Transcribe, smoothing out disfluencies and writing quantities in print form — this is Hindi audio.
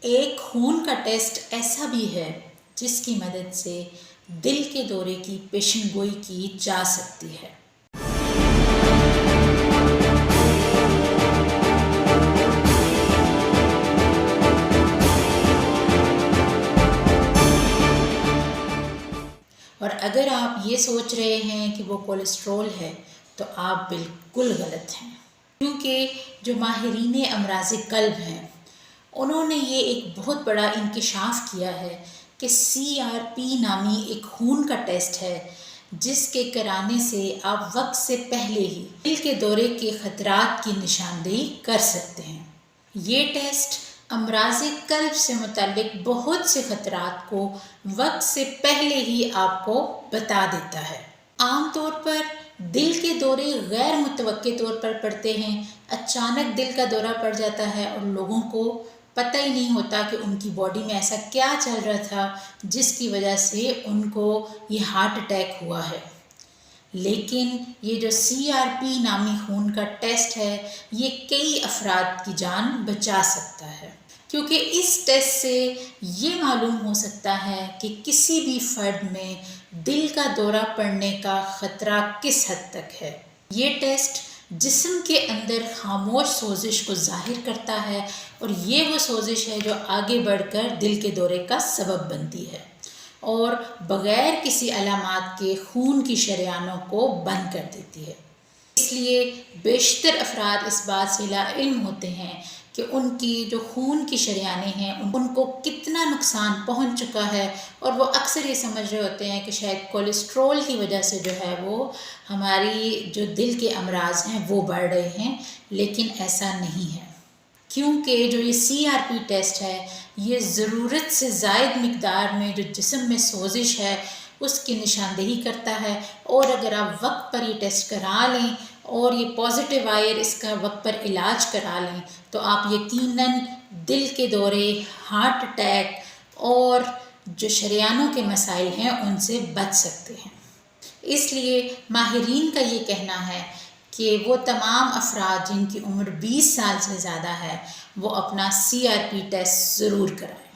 एक खून का टेस्ट ऐसा भी है जिसकी मदद से दिल के दौरे की पेशेंगोई की जा सकती है। और अगर आप ये सोच रहे हैं कि वो कोलेस्ट्रॉल है तो आप बिल्कुल गलत हैं, क्योंकि जो माहिरीन अमराज़ क़ल्ब हैं उन्होंने ये एक बहुत बड़ा इंकिशाफ किया है कि CRP नामी एक खून का टेस्ट है जिसके कराने से आप वक्त से पहले ही दिल के दौरे के ख़तरात की निशानदेही कर सकते हैं। ये टेस्ट अमराज़ क़ल्ब से मुताल्लिक बहुत से ख़तरात को वक्त से पहले ही आपको बता देता है। आमतौर पर दिल के दौरे गैर मुतवक्के तौर पर पड़ते हैं। अचानक दिल का दौरा पड़ जाता है और लोगों को पता ही नहीं होता कि उनकी बॉडी में ऐसा क्या चल रहा था जिसकी वजह से उनको ये हार्ट अटैक हुआ है। लेकिन ये जो CRP नामी खून का टेस्ट है ये कई अफराद की जान बचा सकता है, क्योंकि इस टेस्ट से ये मालूम हो सकता है कि किसी भी फ़र्द में दिल का दौरा पड़ने का ख़तरा किस हद तक है। ये टेस्ट जिस्म के अंदर खामोश सोजिश को ज़ाहिर करता है और ये वो सोजिश है जो आगे बढ़कर दिल के दौरे का सबब बनती है और बग़ैर किसी अलामात के खून की शरियानों को बंद कर देती है। इसलिए बेशतर अफराद इस बात से लाइल्म होते हैं कि उनकी जो खून की शरियानें हैं उनको कितना नुकसान पहुंच चुका है और वो अक्सर ये समझ रहे होते हैं कि शायद कोलेस्ट्रॉल की वजह से जो है वो हमारी जो दिल के अमराज हैं वो बढ़ रहे हैं, लेकिन ऐसा नहीं है, क्योंकि जो ये CRP टेस्ट है ये ज़रूरत से ज़ायद मिकदार में जो जिस्म में सोजिश है उसकी निशानदेही करता है। और अगर आप वक्त पर ये टेस्ट करा लें और ये पॉजिटिव आए, इसका वक्त पर इलाज करा लें तो आप यकीनन दिल के दौरे, हार्ट अटैक और जो शरियानों के मसाइल हैं उनसे बच सकते हैं। इसलिए माहिरीन का ये कहना है कि वो तमाम अफराद जिनकी उम्र 20 साल से ज़्यादा है वो अपना CRP टेस्ट ज़रूर कराएं।